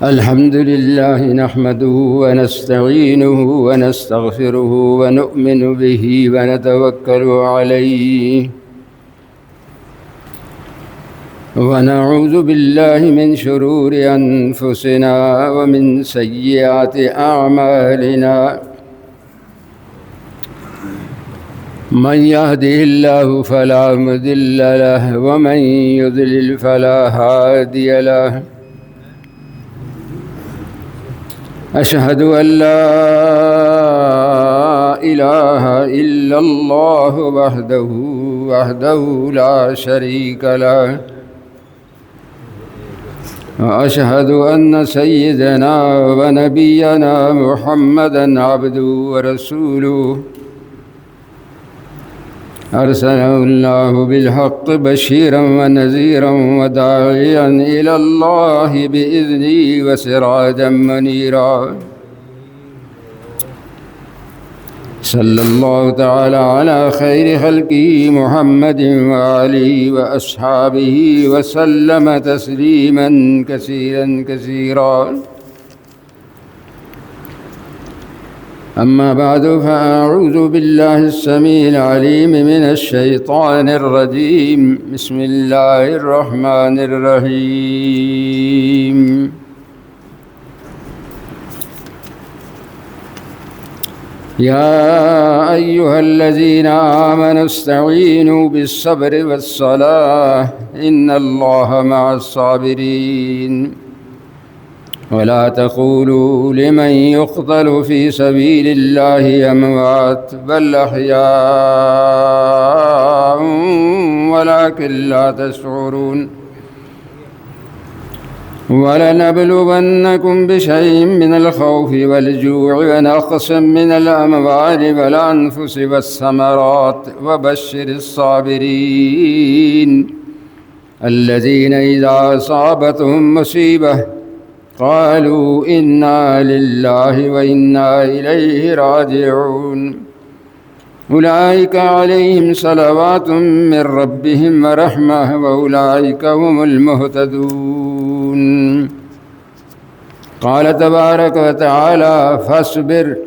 الحمد لله نحمده ونستعينه ونستغفره ونؤمن به ونتوكل عليه ونعوذ بالله من شرور أنفسنا ومن سيئات أعمالنا من يهده الله فلا مضل له ومن يضلل فلا هادي له أشهد أن لا إله إلا الله وحده لا شريك له وأشهد أن سيدنا ونبينا محمدًا عبده ورسوله أرسله الله بالحق بشيرا ونذيرا وداعيا إلى الله بإذنه وسراجا منيرا صلى الله تعالى على خير خلقه محمد وآله وأصحابه وسلم تسليما كثيرا كثيرا أما بعد فأعوذ بالله السميع العليم من الشيطان الرجيم بسم الله الرحمن الرحيم يا أيها الذين آمنوا استعينوا بالصبر والصلاة إن الله مع الصابرين ولا تقولوا لمن يقتل في سبيل الله أموات بل أحياء ولكن لا تشعرون ولنبلونكم بشيء من الخوف والجوع ونقص من الأموال والأنفس والثمرات وبشر الصابرين الذين إذا أصابتهم مصيبة قالوا إنا لله وإنا إليه راجعون أولئك عليهم صلوات من ربهم ورحمة وأولئك هم المهتدون قال تبارك وتعالى فاصبر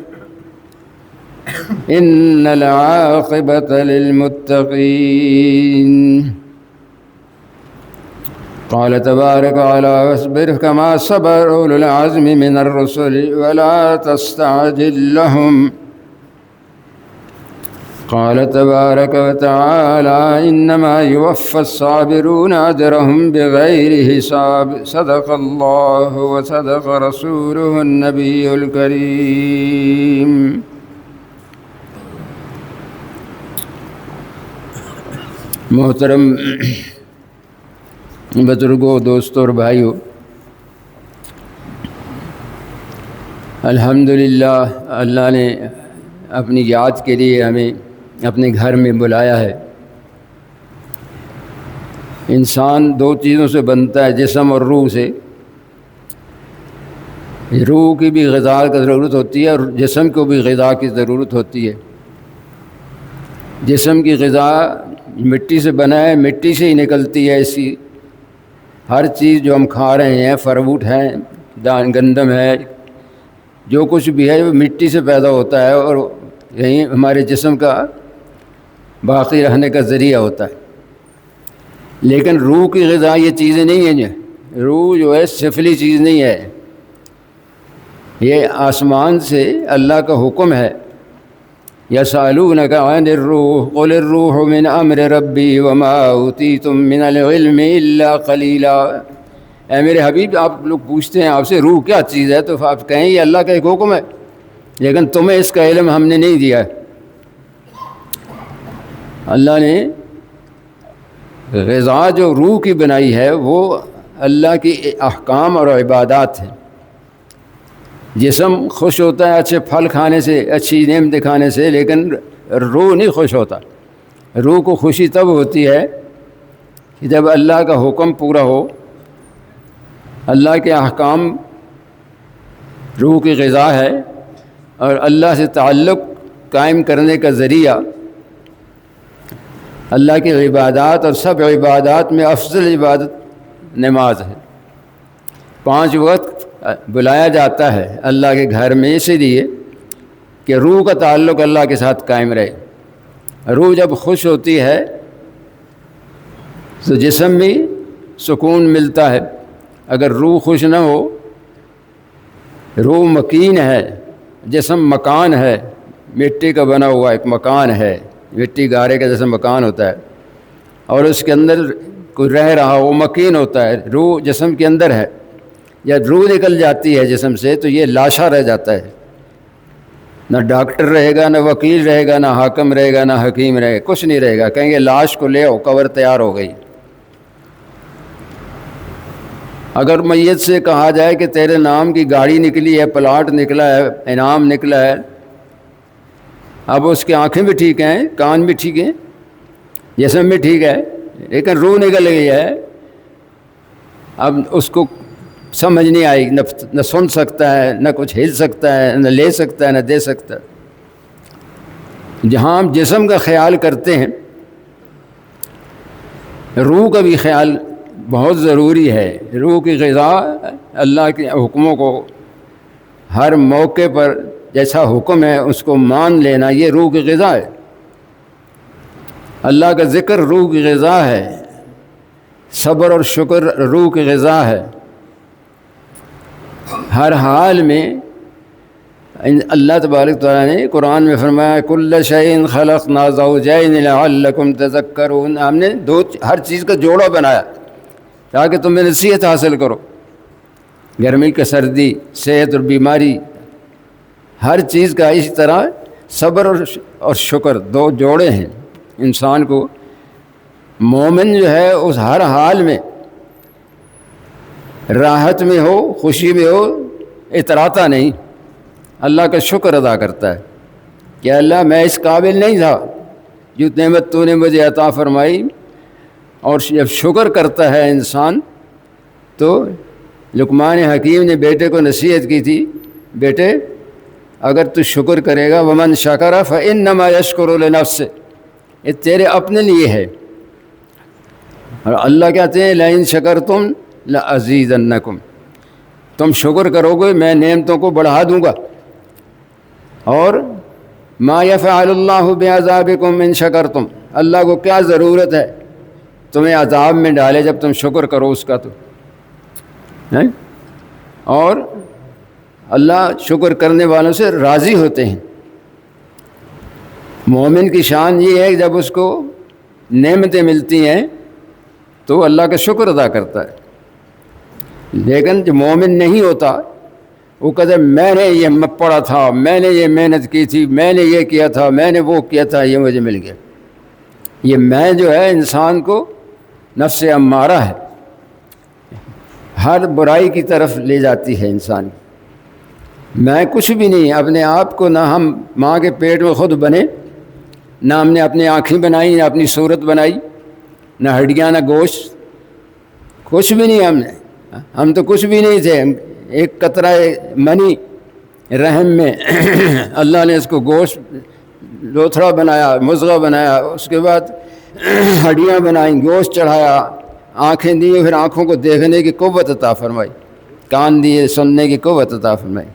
إن العاقبة للمتقين قال تبارك وتعالى واصبر كما صبر أولو العزم من الرسل ولا تستعجل لهم قال تبارك وتعالى إنما يوفى الصابرون أجرهم بغير حساب صدق الله وصدق رسوله النبي الكريم محترم بزرگوں، دوستوں اور بھائیوں، الحمدللہ اللہ نے اپنی یاد کے لیے ہمیں اپنے گھر میں بلایا ہے۔ انسان دو چیزوں سے بنتا ہے، جسم اور روح سے۔ روح کی بھی غذا کی ضرورت ہوتی ہے اور جسم کو بھی غذا کی ضرورت ہوتی ہے۔ جسم کی غذا مٹی سے بنا ہے، مٹی سے ہی نکلتی ہے۔ اسی ہر چیز جو ہم کھا رہے ہیں، فروٹ ہیں، گندم ہے، جو کچھ بھی ہے وہ مٹی سے پیدا ہوتا ہے اور یہی ہمارے جسم کا باقی رہنے کا ذریعہ ہوتا ہے۔ لیکن روح کی غذا یہ چیزیں نہیں ہیں۔ روح جو ہے سفلی چیز نہیں ہے، یہ آسمان سے اللہ کا حکم ہے۔ یسألونک عن الروح قل الروح من امر ربی وما اوتیتم من العلم الا قلیلا۔ اے میرے حبیب، آپ لوگ پوچھتے ہیں آپ سے روح کیا چیز ہے، تو آپ کہیں یہ اللہ کا ایک حکم ہے، لیکن تمہیں اس کا علم ہم نے نہیں دیا ہے۔ اللہ نے غذا جو روح کی بنائی ہے وہ اللہ کی احکام اور عبادات ہیں۔ جسم خوش ہوتا ہے اچھے پھل کھانے سے، اچھی نعمتیں کھانے سے، لیکن روح نہیں خوش ہوتا۔ روح کو خوشی تب ہوتی ہے کہ جب اللہ کا حکم پورا ہو، اللہ کے احکام روح کی غذا ہے، اور اللہ سے تعلق قائم کرنے کا ذریعہ اللہ کی عبادات، اور سب عبادات میں افضل عبادت نماز ہے۔ 5 وقت بلایا جاتا ہے اللہ کے گھر میں اسی لیے کہ روح کا تعلق اللہ کے ساتھ قائم رہے۔ روح جب خوش ہوتی ہے تو جسم میں سکون ملتا ہے۔ اگر روح خوش نہ ہو، روح مکین ہے، جسم مکان ہے، مٹی کا بنا ہوا ایک مکان ہے، مٹی گارے کا جیسا مکان ہوتا ہے، اور اس کے اندر کوئی رہ رہا وہ مکین ہوتا ہے۔ روح جسم کے اندر ہے، جب روح نکل جاتی ہے جسم سے تو یہ لاشا رہ جاتا ہے، نہ ڈاکٹر رہے گا، نہ وکیل رہے گا، نہ حاکم رہے گا، نہ حکیم رہے گا، کچھ نہیں رہے گا۔ کہیں گے لاش کو لے آؤ، قبر تیار ہو گئی۔ اگر میت سے کہا جائے کہ تیرے نام کی گاڑی نکلی ہے، پلاٹ نکلا ہے، انعام نکلا ہے، اب اس کی آنکھیں بھی ٹھیک ہیں، کان بھی ٹھیک ہیں، جسم بھی ٹھیک ہے، لیکن روح نکل گئی ہے، اب اس کو سمجھ نہیں آئی، نہ سن سکتا ہے، نہ کچھ ہل سکتا ہے، نہ لے سکتا ہے، نہ دے سکتا ہے۔ جہاں ہم جسم کا خیال کرتے ہیں، روح کا بھی خیال بہت ضروری ہے۔ روح کی غذا اللہ کے حکموں کو ہر موقع پر جیسا حکم ہے اس کو مان لینا، یہ روح کی غذا ہے۔ اللہ کا ذکر روح کی غذا ہے، صبر اور شکر روح کی غذا ہے۔ ہر حال میں اللہ تبارک تعالیٰ نے قرآن میں فرمایا کل شیء خلقنا زوجین لعلکم تذکرون، ہم نے ہر چیز کا جوڑا بنایا تاکہ تمہیں نصیحت حاصل کرو۔ گرمی کا سردی، صحت اور بیماری، ہر چیز کا اس طرح صبر اور شکر دو جوڑے ہیں۔ انسان کو مومن جو ہے اس ہر حال میں، راحت میں ہو، خوشی میں ہو، اتراتا نہیں، اللہ کا شکر ادا کرتا ہے کہ اللہ میں اس قابل نہیں تھا، جو نعمت تو نے مجھے عطا فرمائی۔ اور جب شکر کرتا ہے انسان، تو لقمان حکیم نے بیٹے کو نصیحت کی تھی، بیٹے اگر تو شکر کرے گا، ومن شکر فإنما یشکر لنفسہ، یہ تیرے اپنے لیے ہے۔ اور اللہ کہتے ہیں لئن شکرتم لأزیدنکم، تم شکر کرو گے میں نعمتوں کو بڑھا دوں گا۔ اور ما یفعل اللہ بعذابکم ان شکرتم، اللہ کو کیا ضرورت ہے تمہیں عذاب میں ڈالے جب تم شکر کرو اس کا تو۔ اور اللہ شکر کرنے والوں سے راضی ہوتے ہیں۔ مومن کی شان یہ ہے کہ جب اس کو نعمتیں ملتی ہیں تو اللہ کا شکر ادا کرتا ہے، لیکن جو مومن نہیں ہوتا وہ کہتا ہے میں نے یہ پڑھا تھا، میں نے یہ محنت کی تھی، میں نے یہ کیا تھا، میں نے وہ کیا تھا، یہ مجھے مل گیا۔ یہ میں جو ہے انسان کو نفس امارہ ہے، ہر برائی کی طرف لے جاتی ہے انسان۔ میں کچھ بھی نہیں، اپنے آپ کو نہ ہم ماں کے پیٹ میں خود بنے، نہ ہم نے اپنی آنکھیں بنائی، نہ اپنی صورت بنائی، نہ ہڈیاں، نہ گوشت، کچھ بھی نہیں ہم تو کچھ بھی نہیں تھے۔ ایک قطرہ منی رحم میں اللہ نے اس کو گوشت لوتھڑا بنایا، مضغہ بنایا، اس کے بعد ہڈیاں بنائیں، گوشت چڑھایا، آنکھیں دی، پھر آنکھوں کو دیکھنے کی قوت عطا فرمائی، کان دیے سننے کی قوت عطا فرمائی۔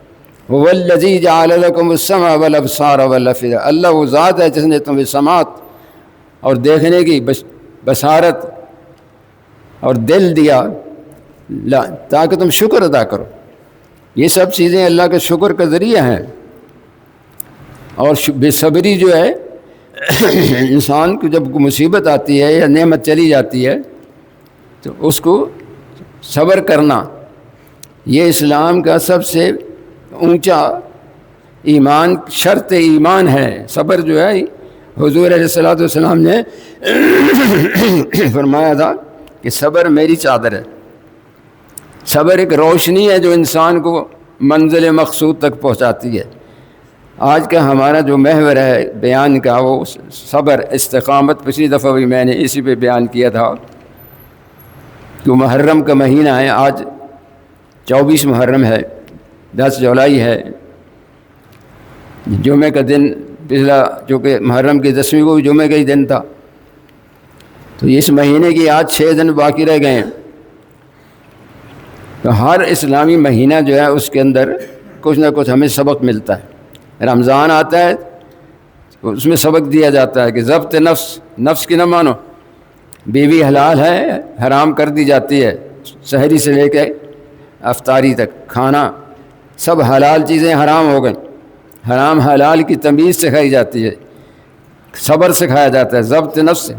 هو الذی جعل لکم السمع والابصار والافئدہ، اللہ وہ ذات ہے جس نے تمہیں سماعت اور دیکھنے کی بصارت اور دل دیا تاکہ تم شکر ادا کرو۔ یہ سب چیزیں اللہ کے شکر کا ذریعہ ہیں۔ اور بے صبری جو ہے انسان کو جب مصیبت آتی ہے یا نعمت چلی جاتی ہے تو اس کو صبر کرنا، یہ اسلام کا سب سے اونچا ایمان، شرط ایمان ہے۔ صبر جو ہے حضور علیہ الصلوۃ والسلام نے فرمایا تھا کہ صبر میری چادر ہے۔ صبر ایک روشنی ہے جو انسان کو منزل مقصود تک پہنچاتی ہے۔ آج کا ہمارا جو محور ہے بیان کا وہ صبر، استقامت، پچھلی دفعہ بھی میں نے اسی پہ بیان کیا تھا کہ محرم کا مہینہ ہے، آج 24 محرم ہے، 10 جولائی ہے، جمعے کا دن پچھلا جو کہ محرم کی 10ویں کو بھی جمعے کا ہی دن تھا، تو اس مہینے کی آج 6 دن باقی رہ گئے ہیں۔ تو ہر اسلامی مہینہ جو ہے اس کے اندر کچھ نہ کچھ ہمیں سبق ملتا ہے. رمضان آتا ہے اس میں سبق دیا جاتا ہے کہ ضبط نفس کی نہ مانو. بیوی حلال ہے حرام کر دی جاتی ہے، سحری سے لے کے افطاری تک کھانا سب حلال چیزیں حرام ہو گئیں. حرام حلال کی تمیز سکھائی جاتی ہے، صبر سکھایا جاتا ہے، ضبط نفس،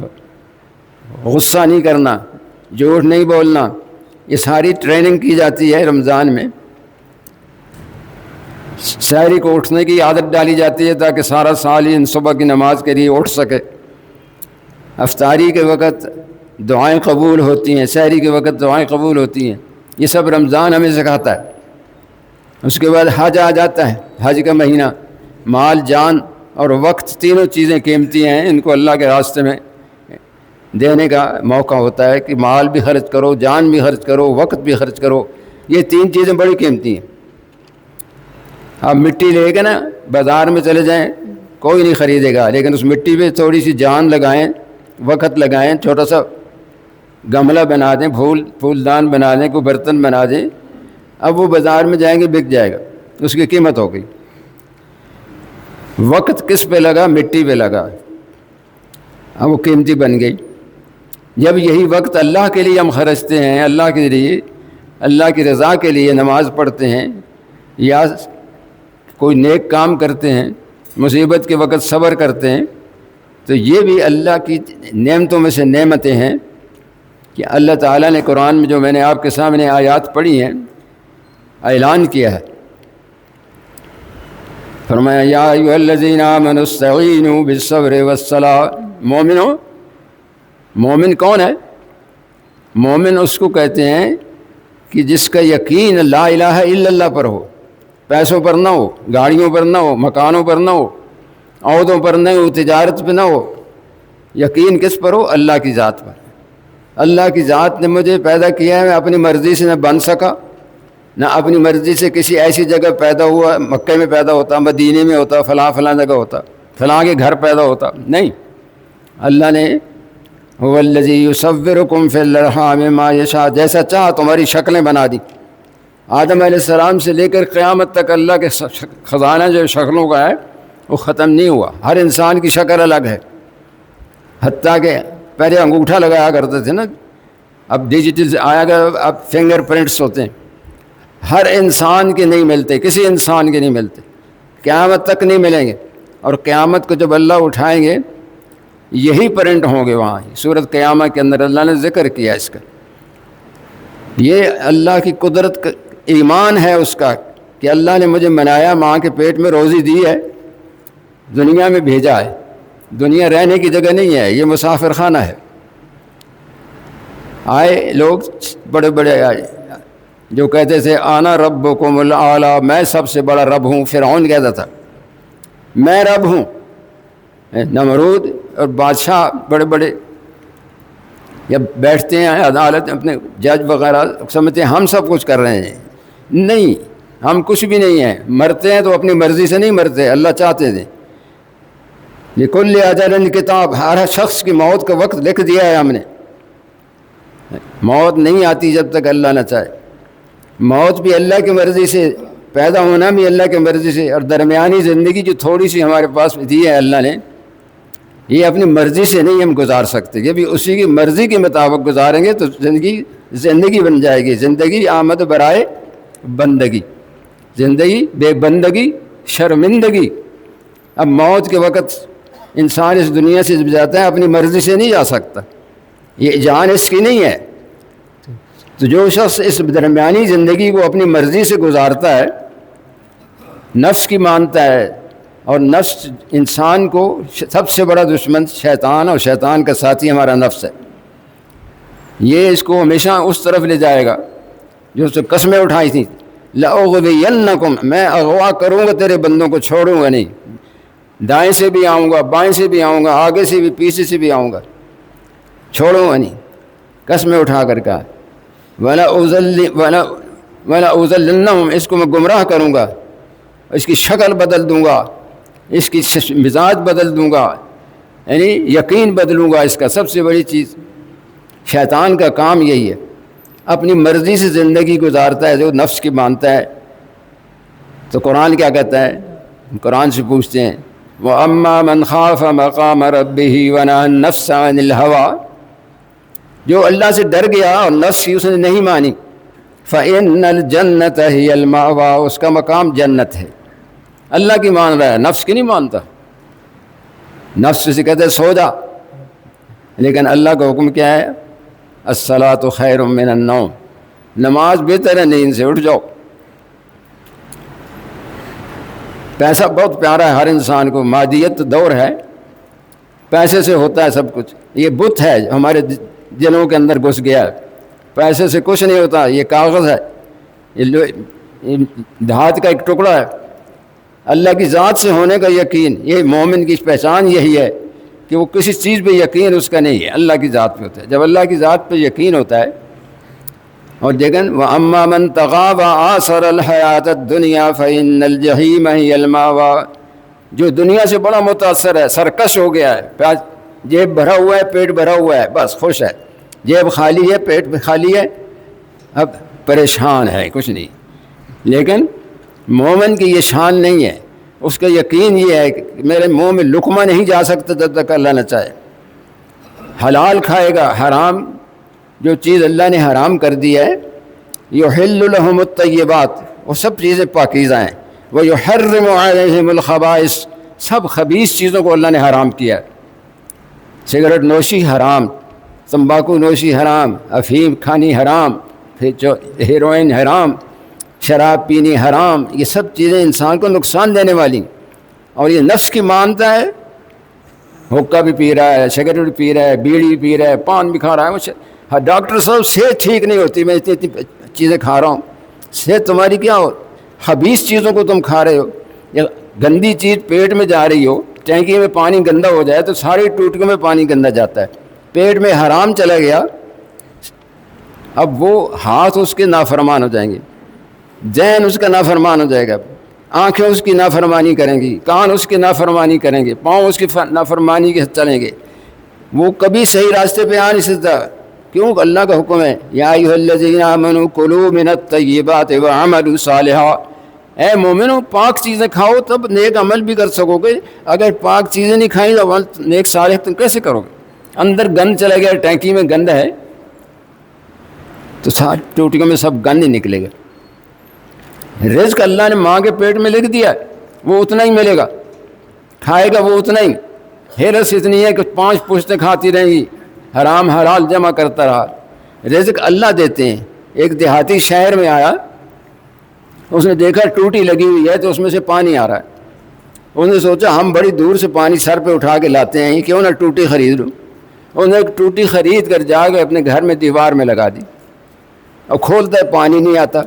غصہ نہیں کرنا، جھوٹ نہیں بولنا، یہ ساری ٹریننگ کی جاتی ہے رمضان میں. سحری کو اٹھنے کی عادت ڈالی جاتی ہے تاکہ سارا سال ہی صبح کی نماز کے لیے اٹھ سکے. افطاری کے وقت دعائیں قبول ہوتی ہیں، سحری کے وقت دعائیں قبول ہوتی ہیں. یہ سب رمضان ہمیں سکھاتا ہے. اس کے بعد حج آ جاتا ہے، حج کا مہینہ. مال، جان اور وقت تینوں چیزیں قیمتی ہیں، ان کو اللہ کے راستے میں دینے کا موقع ہوتا ہے کہ مال بھی خرچ کرو، جان بھی خرچ کرو، وقت بھی خرچ کرو. یہ تین چیزیں بڑی قیمتی ہیں. آپ مٹی لے کے نا بازار میں چلے جائیں کوئی نہیں خریدے گا، لیکن اس مٹی پہ تھوڑی سی جان لگائیں، وقت لگائیں، چھوٹا سا گملہ بنا دیں، پھولدان بنا دیں، کوئی برتن بنا دیں، اب وہ بازار میں جائیں گے بک جائے گا، اس کی قیمت ہو گئی. وقت کس پہ لگا؟ مٹی پہ لگا، اب وہ قیمتی بن گئی. جب یہی وقت اللہ کے لیے ہم خرچتے ہیں، اللہ کے لیے، اللہ کی رضا کے لیے نماز پڑھتے ہیں یا کوئی نیک کام کرتے ہیں، مصیبت کے وقت صبر کرتے ہیں، تو یہ بھی اللہ کی نعمتوں میں سے نعمتیں ہیں کہ اللہ تعالیٰ نے قرآن میں جو میں نے آپ کے سامنے آیات پڑھی ہیں اعلان کیا ہے. فرمایا یا ایھا الذین آمنوا استعینوا بالصبر والصلاۃ. مومن کون ہے؟ مومن اس کو کہتے ہیں کہ جس کا یقین لا الہ الا اللہ پر ہو، پیسوں پر نہ ہو، گاڑیوں پر نہ ہو، مکانوں پر نہ ہو، عہدوں پر نہ ہو، تجارت پہ نہ ہو. یقین کس پر ہو؟ اللہ کی ذات پر. اللہ کی ذات نے مجھے پیدا کیا ہے، میں اپنی مرضی سے نہ بن سکا، نہ اپنی مرضی سے کسی ایسی جگہ پیدا ہوا، مکہ میں پیدا ہوتا، مدینے میں ہوتا، فلاں جگہ ہوتا، فلاں کے گھر پیدا ہوتا، نہیں. اللہ نے هو الذی یصورکم فی الارحام ما یشاء، جیسا چاہا تمہاری شکلیں بنا دی. آدم علیہ السلام سے لے کر قیامت تک اللہ کے خزانہ جو شکلوں کا ہے وہ ختم نہیں ہوا. ہر انسان کی شکل الگ ہے، حتیٰ کہ پہلے انگوٹھا لگایا کرتے تھے نا، اب ڈیجیٹل آیا گیا، اب فنگر پرنٹس ہوتے ہیں. ہر انسان کے نہیں ملتے، کسی انسان کے نہیں ملتے، قیامت تک نہیں ملیں گے. اور قیامت کو جب اللہ اٹھائیں گے یہی پرنٹ ہوں گے وہاں. سورۃ قیامہ کے اندر اللہ نے ذکر کیا اس کا. یہ اللہ کی قدرت کا ایمان ہے اس کا کہ اللہ نے مجھے بنایا، ماں کے پیٹ میں روزی دی ہے، دنیا میں بھیجا ہے. دنیا رہنے کی جگہ نہیں ہے، یہ مسافر خانہ ہے. آئے لوگ بڑے بڑے آئے جو کہتے تھے آنا ربکم الاعلی، میں سب سے بڑا رب ہوں. فرعون کہتا تھا میں رب ہوں. نمرود اور بادشاہ بڑے بڑے جب بیٹھتے ہیں عدالت اپنے جج وغیرہ سمجھتے ہیں ہم سب کچھ کر رہے ہیں. نہیں، ہم کچھ بھی نہیں ہیں. مرتے ہیں تو اپنی مرضی سے نہیں مرتے، اللہ چاہتے تھے. لکل اجل کتاب، ہر شخص کی موت کا وقت لکھ دیا ہے ہم نے. موت نہیں آتی جب تک اللہ نہ چاہے. موت بھی اللہ کی مرضی سے، پیدا ہونا بھی اللہ کی مرضی سے، اور درمیانی زندگی جو تھوڑی سی ہمارے پاس دی ہے اللہ نے، یہ اپنی مرضی سے نہیں ہم گزار سکتے. یہ بھی اسی کی مرضی کے مطابق گزاریں گے تو زندگی بن جائے گی. زندگی آمد برائے بندگی، زندگی بے بندگی شرمندگی. اب موت کے وقت انسان اس دنیا سے جب جاتا ہے اپنی مرضی سے نہیں جا سکتا، یہ جان اس کی نہیں ہے. تو جو شخص اس درمیانی زندگی کو اپنی مرضی سے گزارتا ہے، نفس کی مانتا ہے، اور نفس انسان کو سب سے بڑا دشمن شیطان، اور شیطان کا ساتھی ہمارا نفس ہے. یہ اس کو ہمیشہ اس طرف لے جائے گا جو اس نے قسمیں اٹھائی تھیں، لأغوینکم، میں اغوا کروں گا تیرے بندوں کو، چھوڑوں گا نہیں. دائیں سے بھی آؤں گا، بائیں سے بھی آؤں گا، آگے سے بھی پیچھے سے بھی آؤں گا، چھوڑوں گا نہیں. قسمیں اٹھا کر کہا وَلَأُضَلِّنَّهُمْ، اس کو میں گمراہ کروں گا، اس کی شکل بدل دوں گا، اس کی مزاج بدل دوں گا، یعنی یقین بدلوں گا اس کا. سب سے بڑی چیز شیطان کا کام یہی ہے اپنی مرضی سے زندگی گزارتا ہے جو نفس کی مانتا ہے. تو قرآن کیا کہتا ہے؟ قرآن سے پوچھتے ہیں وَأَمَّا مَنْ خَافَ مَقَامَ رَبِّهِ وَنَهَى النَّفْسَ عَنِ الْهَوَىٰ، جو اللہ سے ڈر گیا اور نفس کی اس نے نہیں مانی، فَإِنَّ الْجَنَّةَ هِيَ الْمَأْوَىٰ، اس کا مقام جنت ہے. اللہ کی مان رہا ہے، نفس کی نہیں مانتا. نفس سے کہتے سو جا، لیکن اللہ کا حکم کیا ہے؟ الصلاۃ خیر من النوم، نماز بہتر ہے نیند سے، اٹھ جاؤ. پیسہ بہت پیارا ہے ہر انسان کو، مادیت دور ہے، پیسے سے ہوتا ہے سب کچھ. یہ بت ہے ہمارے دلوں کے اندر گھس گیا ہے، پیسے سے کچھ نہیں ہوتا. یہ کاغذ ہے، یہ دھات کا ایک ٹکڑا ہے. اللہ کی ذات سے ہونے کا یقین، یہ مومن کی پہچان یہی ہے کہ وہ کسی چیز پہ یقین اس کا نہیں ہے، اللہ کی ذات پہ ہوتا ہے. جب اللہ کی ذات پہ یقین ہوتا ہے. اور دیکھیں وَأَمَّا مَنْ طَغَىٰ وَآثَرَ الْحَيَاةَ الدُّنْيَا فَإِنَّ الْجَحِيمَ هِيَ الْمَأْوَىٰ، جو دنیا سے بڑا متاثر ہے، سرکش ہو گیا ہے، جیب بھرا ہوا ہے، پیٹ بھرا ہوا ہے، بس خوش ہے، جیب خالی ہے، پیٹ بھی خالی ہے، اب پریشان ہے، کچھ نہیں. لیکن مومن کی یہ شان نہیں ہے، اس کا یقین یہ ہے کہ میرے منہ میں لقمہ نہیں جا سکتا جب تک اللہ نہ چاہے. حلال کھائے گا، حرام جو چیز اللہ نے حرام کر دی ہے، یحل لہم الطیبات، وہ سب چیزیں پاکیزہ ہیں. ویحرم علیہم الخبائث، سب خبیث چیزوں کو اللہ نے حرام کیا ہے. سگریٹ نوشی حرام، تمباکو نوشی حرام، افیم کھانی حرام، پھر جو ہیروئن حرام، شراب پینی حرام. یہ سب چیزیں انسان کو نقصان دینے والی. اور یہ نفس کی مانتا ہے، حقہ بھی پی رہا ہے، سگریٹ بھی پی رہا ہے، بیڑی بھی پی رہا ہے، پان بھی کھا رہا ہے. ڈاکٹر صاحب صحت ٹھیک نہیں ہوتی، میں اتنی چیزیں کھا رہا ہوں. صحت تمہاری کیا ہو؟ خبیث چیزوں کو تم کھا رہے ہو. یا گندی چیز پیٹ میں جا رہی ہو، ٹینکی میں پانی گندا ہو جائے تو ساری ٹوٹیوں میں پانی گندا جاتا ہے. پیٹ میں حرام چلا گیا، اب وہ ہاتھ اس کے نافرمان ہو جائیں گے، ذہن اس کا نافرمان ہو جائے گا، آنکھیں اس کی نافرمانی کریں گی، کان اس کی نافرمانی کریں گے، پاؤں اس کی نافرمانی کے چلیں گے. وہ کبھی صحیح راستے پہ آ نہیں سکتا. کیوں؟ اللہ کا حکم ہے یا ایھا الذین آمنوا کلوا من الطیبات وعملوا صالحا، اے مومنو پاک چیزیں کھاؤ تب نیک عمل بھی کر سکو گے. اگر پاک چیزیں نہیں کھائیں تو نیک صالح تم کیسے کرو گے؟ اندر گند چلا گیا، ٹینکی میں گند ہے تو ساری ٹوٹیوں میں سب گند ہی نکلے گا. رزق اللہ نے ماں کے پیٹ میں لکھ دیا، وہ اتنا ہی ملے گا، کھائے گا وہ اتنا ہی. ہرس اتنی ہے کہ 5 پشتیں کھاتی رہیں گی، حرام حلال جمع کرتا رہا. رزق اللہ دیتے ہیں. ایک دیہاتی شہر میں آیا، اس نے دیکھا ٹوٹی لگی ہوئی ہے تو اس میں سے پانی آ رہا ہے. اس نے سوچا ہم بڑی دور سے پانی سر پہ اٹھا کے لاتے ہیں، کیوں نہ ٹوٹی خرید لوں. اس نے ایک ٹوٹی خرید کر جا کے اپنے گھر میں دیوار میں لگا دی. اور کھولتا ہے پانی نہیں آتا.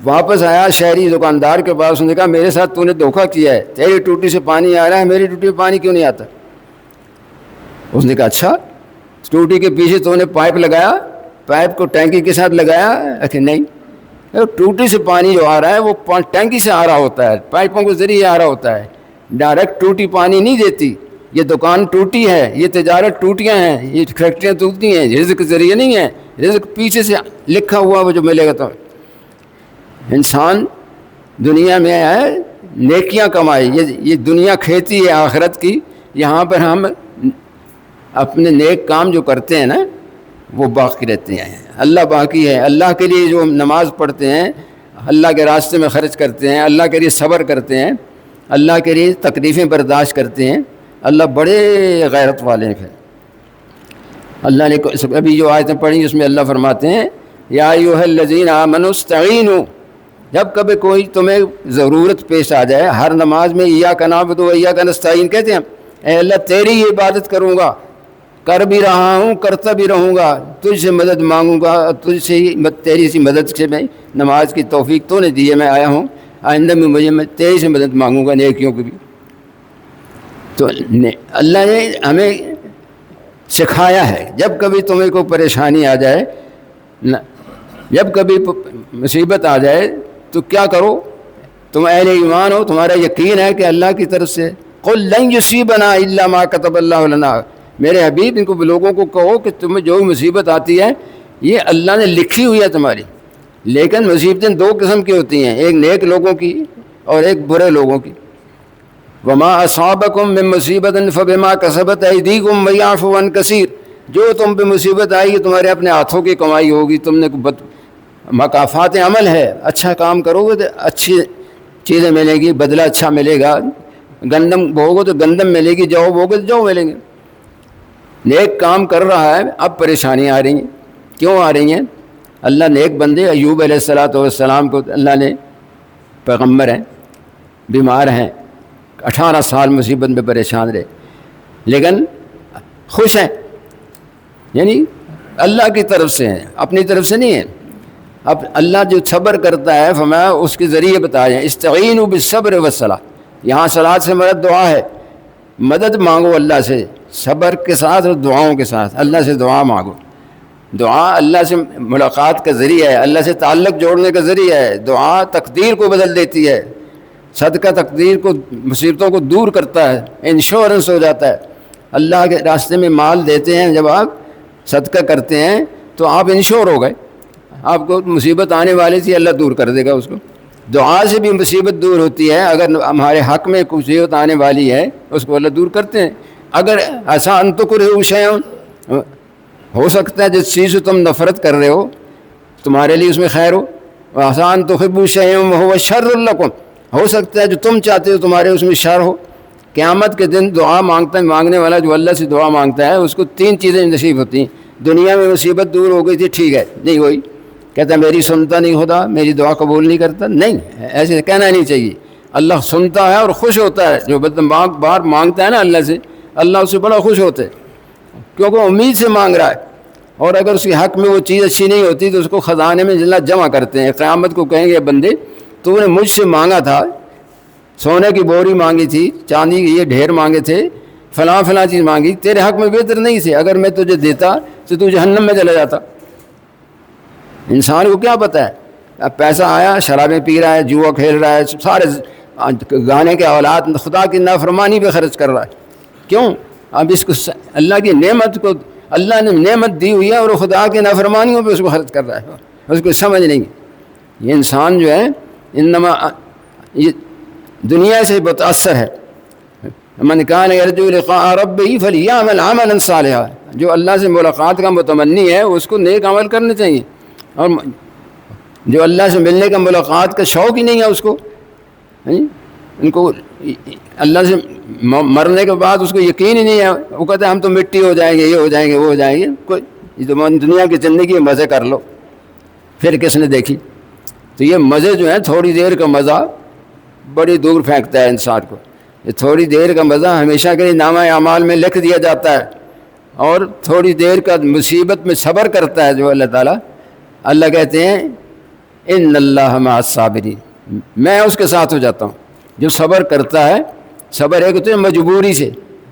واپس آیا شہری دکاندار کے پاس، اس نے کہا میرے ساتھ تو نے دھوکہ کیا ہے، تیری ٹوٹی سے پانی آ رہا ہے، میری ٹوٹی میں پانی کیوں نہیں آتا؟ اس نے کہا اچھا، ٹوٹی کے پیچھے تو نے پائپ لگایا، پائپ کو ٹینکی کے ساتھ لگایا کہ نہیں؟ ٹوٹی سے پانی جو آ رہا ہے وہ ٹینکی سے آ رہا ہوتا ہے، پائپوں کے ذریعے آ رہا ہوتا ہے. ڈائریکٹ ٹوٹی پانی نہیں دیتی. یہ دکان ٹوٹی ہے، یہ تجارت ٹوٹیاں ہیں، یہ فیکٹریاں ٹوٹتی ہیں، رزق کے ذریعے نہیں ہے. رزق پیچھے سے لکھا ہوا وہ جو ملے گا. تو انسان دنیا میں ہے نیکیاں کمائی، یہ دنیا کھیتی ہے آخرت کی. یہاں پر ہم اپنے نیک کام جو کرتے ہیں نا وہ باقی رہتے ہیں. اللہ باقی ہے. اللہ کے لیے جو نماز پڑھتے ہیں، اللہ کے راستے میں خرچ کرتے ہیں، اللہ کے لیے صبر کرتے ہیں، اللہ کے لیے تکلیفیں برداشت کرتے ہیں، اللہ بڑے غیرت والے ہیں. پھر اللہ نے ابھی جو آیتیں پڑھی اس میں اللہ فرماتے ہیں یا ایھا الذین آمنوا استعینوا، جب کبھی کوئی تمہیں ضرورت پیش آ جائے. ہر نماز میں ایاک نعبد و ایاک نستعین کہتے ہیں، اے اللہ تیری ہی عبادت کروں گا، کر بھی رہا ہوں، کرتا بھی رہوں گا، تجھ سے مدد مانگوں گا، تجھ سے ہی تیری سی مدد سے میں نماز کی توفیق تو نے دی ہے، میں آیا ہوں، آئندہ میں تیری سے مدد مانگوں گا نیکیوں کی بھی. تو اللہ نے ہمیں سکھایا ہے جب کبھی تمہیں کوئی پریشانی آ جائے، جب کبھی مصیبت آ جائے تو کیا کرو؟ تم اہل ایمان ہو، تمہارا یقین ہے کہ اللہ کی طرف سے قل لن یصیبنا الا ما کتب اللہ لنا. میرے حبیب ان کو لوگوں کو کہو کہ تمہیں جو مصیبت آتی ہے یہ اللہ نے لکھی ہوئی ہے تمہاری. لیکن مصیبتیں دو قسم کی ہوتی ہیں، ایک نیک لوگوں کی اور ایک برے لوگوں کی. وما اصابکم من مصیبت فبما کسبت ایدیکم ویعفو عن کثیر. جو تم پہ مصیبت آئی ہے تمہارے اپنے ہاتھوں کی کمائی ہوگی. تم نے مکافات عمل ہے، اچھا کام کرو گے تو اچھی چیزیں ملیں گی، بدلہ اچھا ملے گا. گندم بوگو تو گندم ملے گی، جو بوگو تو جو ملیں گے. نیک کام کر رہا ہے، اب پریشانیاں آ رہی ہیں. کیوں آ رہی ہیں؟ اللہ نیک بندے ایوب علیہ السلام کو اللہ نے، پیغمبر ہیں، بیمار ہیں، 18 سال مصیبت میں پریشان رہے، لیکن خوش ہیں. یعنی اللہ کی طرف سے ہیں، اپنی طرف سے نہیں ہیں. اب اللہ جو صبر کرتا ہے فرمایا اس کے ذریعے بتایا ہے استعینوا بالصبر والصلاۃ. یہاں صلاۃ سے مراد دعا ہے. مدد مانگو اللہ سے صبر کے ساتھ اور دعاؤں کے ساتھ. اللہ سے دعا مانگو. دعا اللہ سے ملاقات کا ذریعہ ہے، اللہ سے تعلق جوڑنے کا ذریعہ ہے. دعا تقدیر کو بدل دیتی ہے. صدقہ تقدیر کو، مصیبتوں کو دور کرتا ہے، انشورنس ہو جاتا ہے. اللہ کے راستے میں مال دیتے ہیں، جب آپ صدقہ کرتے ہیں تو آپ انشور ہو گئے. آپ کو مصیبت آنے والی تھی، اللہ دور کر دے گا اس کو. دعا سے بھی مصیبت دور ہوتی ہے. اگر ہمارے حق میں مصیبت آنے والی ہے اس کو اللہ دور کرتے ہیں. اگر ایسا انتکرہوا شیئا، ہو سکتا ہے جس چیز سے تم نفرت کر رہے ہو تمہارے لیے اس میں خیر ہو. آسان تحبوا شیئا وہو شر لکم، ہو سکتا ہے جو تم چاہتے ہو تمہارے اس میں شر ہو. قیامت کے دن دعا مانگنے والا جو اللہ سے دعا مانگتا ہے اس کو 3 چیزیں نصیب ہوتی ہیں. دنیا میں مصیبت دور ہو گئی تھی، ٹھیک ہے، نہیں ہوئی، کہتا ہے میری سنتا نہیں خدا، میری دعا قبول نہیں کرتا. نہیں، ایسے کہنا نہیں چاہیے. اللہ سنتا ہے اور خوش ہوتا ہے. جو بار بار مانگتا ہے نا اللہ سے، اللہ اس سے بڑا خوش ہوتا ہے، کیونکہ وہ امید سے مانگ رہا ہے. اور اگر اس کے حق میں وہ چیز اچھی نہیں ہوتی تو اس کو خزانے میں اللہ جمع کرتے ہیں. قیامت کو کہیں گے بندے تو نے مجھ سے مانگا تھا، سونے کی بوری مانگی تھی، چاندی کے یہ ڈھیر مانگے تھے، فلاں فلاں چیز مانگی، تیرے حق میں بہتر نہیں تھے. اگر میں تجھے دیتا تو تو جہنم میں چلا جاتا. انسان کو کیا پتہ ہے؟ اب پیسہ آیا، شرابیں پی رہا ہے، جوا کھیل رہا ہے، سارے گانے کے اولاد خدا کی نافرمانی پہ خرچ کر رہا ہے. کیوں؟ اب اس کو اللہ کی نعمت کو، اللہ نے نعمت دی ہوئی ہے اور خدا کی نافرمانیوں پہ اس کو خرچ کر رہا ہے. اس کو سمجھ نہیں. یہ انسان جو ہے انما یہ دنیا سے متاثر ہے. من کان یرجو لقاء ربہ فلیعمل عملا صالحا. جو اللہ سے ملاقات کا متمنی ہے اس کو نیک عمل کرنے چاہیے. اور جو اللہ سے ملنے کا، ملاقات کا شوق ہی نہیں ہے اس کو، ان کو اللہ سے مرنے کے بعد اس کو یقین ہی نہیں ہے. وہ کہتے ہیں ہم تو مٹی ہو جائیں گے، یہ ہو جائیں گے، وہ ہو جائیں گے. کوئی دنیا کی زندگی مزے کر لو، پھر کس نے دیکھی. تو یہ مزے جو ہیں، تھوڑی دیر کا مزہ بڑی دور پھینکتا ہے انسان کو. یہ تھوڑی دیر کا مزہ ہمیشہ کے لیے نامہ اعمال میں لکھ دیا جاتا ہے. اور تھوڑی دیر کا مصیبت میں صبر کرتا ہے جو اللہ تعالیٰ، اللہ کہتے ہیں ان اللہ مع الصابرین، میں اس کے ساتھ ہو جاتا ہوں. جو صبر کرتا ہے، صبر ایک ہوتا ہے مجبوری سے.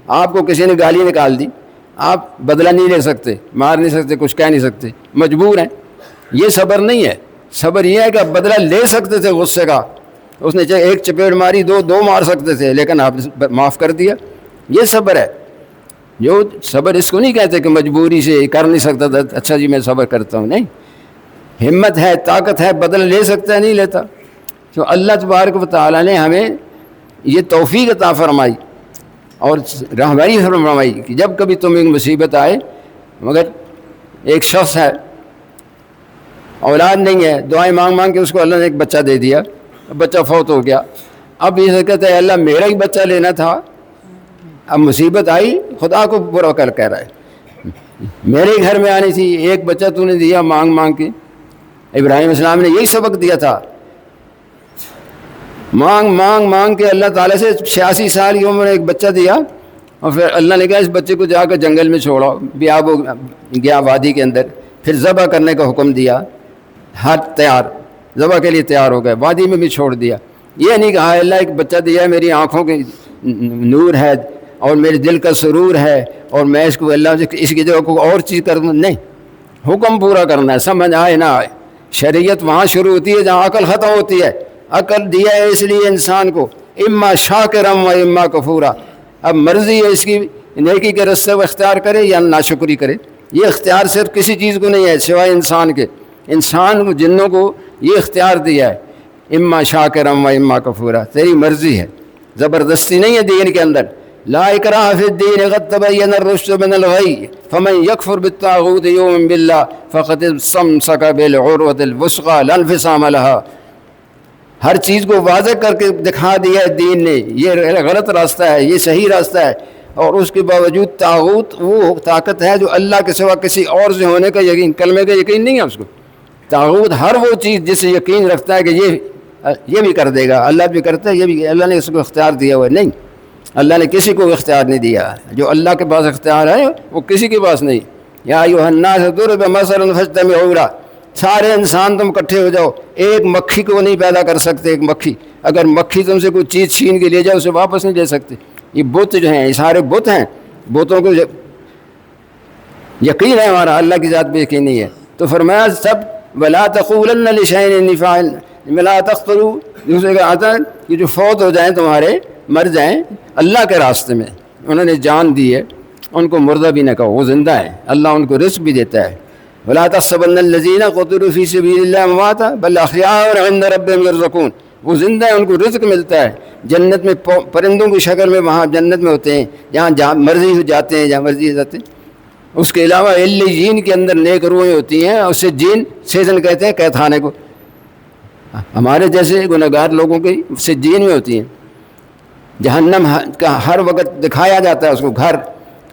آپ کو کسی نے گالی نکال دی، آپ بدلہ نہیں لے سکتے، مار نہیں سکتے، کچھ کہہ نہیں سکتے، مجبور ہیں. یہ صبر نہیں ہے. صبر یہ ہے کہ آپ بدلہ لے سکتے تھے غصے کا، اس نے چاہے ایک چپیڑ ماری، دو مار سکتے تھے، لیکن آپ نے معاف کر دیا. یہ صبر ہے. جو صبر اس کو نہیں کہتے کہ مجبوری سے کر نہیں سکتا تھا، اچھا جی میں صبر کرتا ہوں. نہیں، ہمت ہے، طاقت ہے، بدلہ لے سکتا ہے، نہیں لیتا. تو اللہ تبارک و تعالیٰ نے ہمیں یہ توفیق عطا فرمائی اور رہنمائی فرمائی کہ جب کبھی تمہیں مصیبت آئے. مگر ایک شخص ہے، اولاد نہیں ہے، دعائیں مانگ مانگ کے اس کو اللہ نے ایک بچہ دے دیا، بچہ فوت ہو گیا. اب یہ کہتا ہے اللہ میرا ہی بچہ لینا تھا، اب مصیبت آئی، خدا کو برا کر کہہ رہا ہے میرے گھر میں آنی تھی، ایک بچہ تو نے دیا مانگ مانگ کے. ابراہیم السلام نے یہی سبق دیا تھا، مانگ مانگ مانگ کے اللہ تعالیٰ سے 86 سال کی عمر میں ایک بچہ دیا. اور پھر اللہ نے کہا اس بچے کو جا کر جنگل میں چھوڑو. بیاب ہو گیا وادی کے اندر، پھر ذبح کرنے کا حکم دیا. ہر تیار، ذبح کے لیے تیار ہو گئے، وادی میں بھی چھوڑ دیا. یہ نہیں کہا اللہ ایک بچہ دیا ہے، میری آنکھوں کے نور ہے اور میرے دل کا سرور ہے اور میں اس کو اللہ سے اس کی جگہ کو اور چیز کر دوں. نہیں، حکم پورا کرنا ہے، سمجھ آئے نہ آئے. شریعت وہاں شروع ہوتی ہے جہاں عقل ختم ہوتی ہے. عقل دیا ہے اس لیے انسان کو اما شاکرم و اما کفورا. اب مرضی ہے اس کی نیکی کے رستے کو اختیار کرے یا ناشکری کرے. یہ اختیار صرف کسی چیز کو نہیں ہے سوائے انسان کے. انسان کو جنوں کو یہ اختیار دیا ہے اما شاکرم و اما کفورا، تیری مرضی ہے، زبردستی نہیں ہے دین کے اندر. لا اکراہ فی الدین قد تبین الرشد من الغی فمن یکفر بالطاغوت یؤمن باللہ فقد استمسک بالعروۃ الوثقی لا انفصام لها. ہر چیز کو واضح کر کے دکھا دیا ہے دین نے، یہ غلط راستہ ہے، یہ صحیح راستہ ہے، اور اس کے باوجود طاغوت وہ طاقت ہے جو اللہ کے سوا کسی اور سے ہونے کا یقین، کلمے کا یقین نہیں ہے اس کو. طاغوت ہر وہ چیز جسے یقین رکھتا ہے کہ یہ بھی کر دے گا، اللہ بھی کرتا ہے، یہ بھی اللہ نے اس کو اختیار دیا ہوا ہے. نہیں، اللہ نے کسی کو اختیار نہیں دیا. جو اللہ کے پاس اختیار ہے وہ کسی کے پاس نہیں. یا ایھا الناس ضرب مثل فاستمعوا لہ، سارے انسان تم اکٹھے ہو جاؤ، ایک مکھی کو نہیں پیدا کر سکتے. ایک مکھی، اگر مکھی تم سے کوئی چیز چھین کے لے جائے اسے واپس نہیں لے سکتے. یہ بت جو ہیں، یہ سارے بت ہیں، بتوں کو یقین ہے ہمارا، اللہ کی ذات پہ یقین نہیں ہے. تو فرمایا سب ولا تقولن لشیء انی فاعل ولا تقتلوا، دوسرے کا آتا ہے کہ جو فوت ہو جائیں تمہارے، مر جائیں اللہ کے راستے میں، انہوں نے جان دی ہے، ان کو مردہ بھی نہ کہو، وہ زندہ ہیں، اللہ ان کو رزق بھی دیتا ہے. ولا تحسبن الذین قتلوا فی سبیل اللہ امواتا بل احیاء عند ربہم یرزقون، وہ زندہ ہیں، ان کو رزق ملتا ہے. جنت میں پرندوں کی شکل میں وہاں جنت میں ہوتے ہیں، جہاں مرضی ہو جاتے ہیں، جہاں مرضی جاتے ہیں. اس کے علاوہ علیین کے اندر نیک روحیں ہوتی ہیں، اور اسے جین سیزن کہتے ہیں قید خانے کو. ہمارے جیسے گنہگار لوگوں کی سے جین میں ہوتی ہیں. جہنم کا ہر وقت دکھایا جاتا ہے اس کو گھر،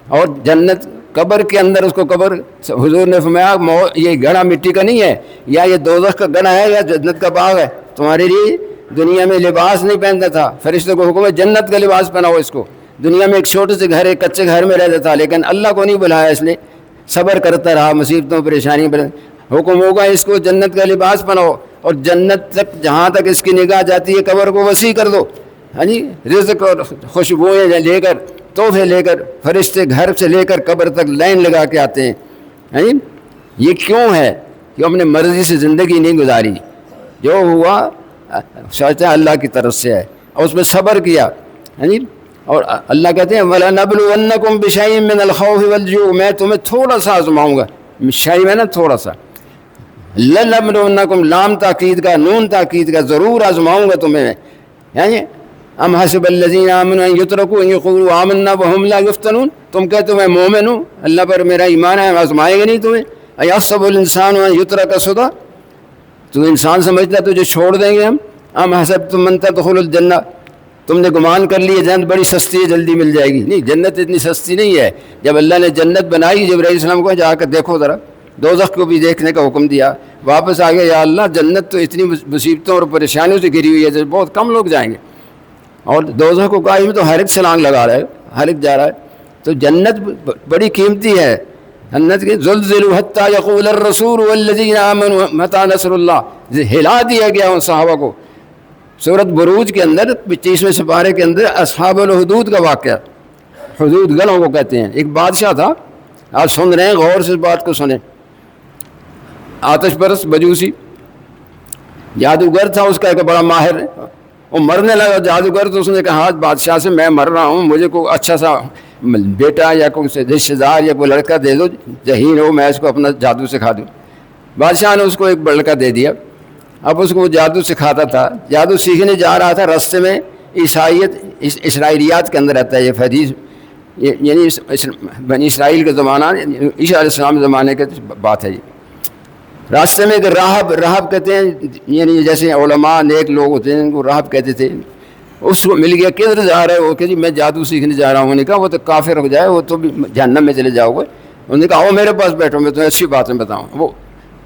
اور جنت قبر کے اندر اس کو قبر، حضور نے فرمایا یہ گڑھا مٹی کا نہیں ہے، یا یہ دوزخ کا گڑھا ہے یا جنت کا باغ ہے. تمہارے لیے دنیا میں لباس نہیں پہنتا تھا، فرشتوں کو حکم ہے جنت کا لباس پہناؤ اس کو. دنیا میں ایک چھوٹے سے گھر، ایک کچے گھر میں رہتا تھا، لیکن اللہ کو نہیں بلایا، اس لیے صبر کرتا رہا مصیبتوں پریشانی پر. حکم ہوگا اس کو جنت کا لباس پہناؤ، اور جنت تک جہاں تک اس کی نگاہ جاتی ہے قبر کو وسیع کر دو. ہاں جی، رزق اور خوشبوئیں لے کر، تحفے لے کر فرشتے گھر سے لے کر قبر تک لائن لگا کے آتے ہیں. ہاں جی، یہ کیوں ہے کہ ہم نے مرضی سے زندگی نہیں گزاری، جو ہوا شاید اللہ کی طرف سے ہے، اور اس میں صبر کیا. ہاں جی، اور اللہ کہتے ہیں وَلَنَبْلُوَنَّكُمْ بِشَيْءٍ مِّنَ الْخَوْفِ وَالْجُوعِ، میں تمہیں تھوڑا سا آزماؤں گا. شیء میں نا تھوڑا سا، لَنَبْلُوَنَّكُمْ لام تاکید کا، نون تاکید کا، ضرور آزماؤں گا تمہیں. یعنی ام حسب الذین آمنوا ان یترکوا ان یقولوا آمنا وهم لا یفتنون، تم کہتے ہو میں مومن ہوں، اللہ پر میرا ایمان ہے، آزمائے گا نہیں تمہیں. ایحسب الانسان ان یترک سدی، تو انسان سمجھتا ہے تجھے چھوڑ دیں گے ہم. ام حسبتم ان تدخلوا الجنہ، تم نے گمان کر لیے جنت بڑی سستی ہے، جلدی مل جائے گی. نہیں، جنت اتنی سستی نہیں ہے. جب اللہ نے جنت بنائی، جبرائیل علیہ السلام کو جا کر دیکھو ذرا، دوزخ کو بھی دیکھنے کا حکم دیا. واپس آ گیا، یا اللہ جنت تو اتنی مصیبتوں اور پریشانیوں سے گھری ہوئی ہے، بہت کم لوگ جائیں گے. اور دوزخ کو کہا میں تو ہر ایک چھلانگ لگا رہا ہے، ہر ایک جا رہا ہے. تو جنت بڑی قیمتی ہے. جنت کے زلزلوا حتی یقول الرسول والذین آمنوا متی نصر اللہ، ہلا دیا گیا ان صحابہ کو. سورۃ بروج کے اندر 25ویں سپارے کے اندر اصحاب الحدود کا واقعہ، حدود گلوں کو کہتے ہیں. ایک بادشاہ تھا، آپ سن رہے ہیں، غور سے اس بات کو سنیں. آتش پرست مجوسی جادوگر تھا، اس کا ایک بڑا ماہر، وہ مرنے لگا جادوگر. تو اس نے کہا بادشاہ سے میں مر رہا ہوں، مجھے کوئی اچھا سا بیٹا یا کوئی رشتہ دار یا کوئی لڑکا دے دو، ذہین ہو، میں اس کو اپنا جادو سکھا دوں. بادشاہ نے اس کو ایک لڑکا دے دیا. اب اس کو وہ جادو سکھاتا تھا، جادو سیکھنے جا رہا تھا، راستے میں عیسائیت اسرائیلیات کے اندر رہتا ہے یہ حدیث، یعنی بنی اسرائیل کے زمانہ، عیسیٰ علیہ السلام زمانے کی بات ہے. یہ راستے میں ایک راہب کہتے ہیں، یعنی جیسے علماء نیک لوگ ہوتے ہیں ان کو راہب کہتے تھے. اس کو مل گیا، کدھر جا رہے ہو؟ کہ جی میں جادو سیکھنے جا رہا ہوں. انہوں نے کہا وہ تو کافر ہو جائے، وہ تو بھی جہنم میں چلے جاؤ گے. انہوں نے کہا آؤ میرے پاس بیٹھو، میں تمہیں اچھی باتیں بتاؤں. وہ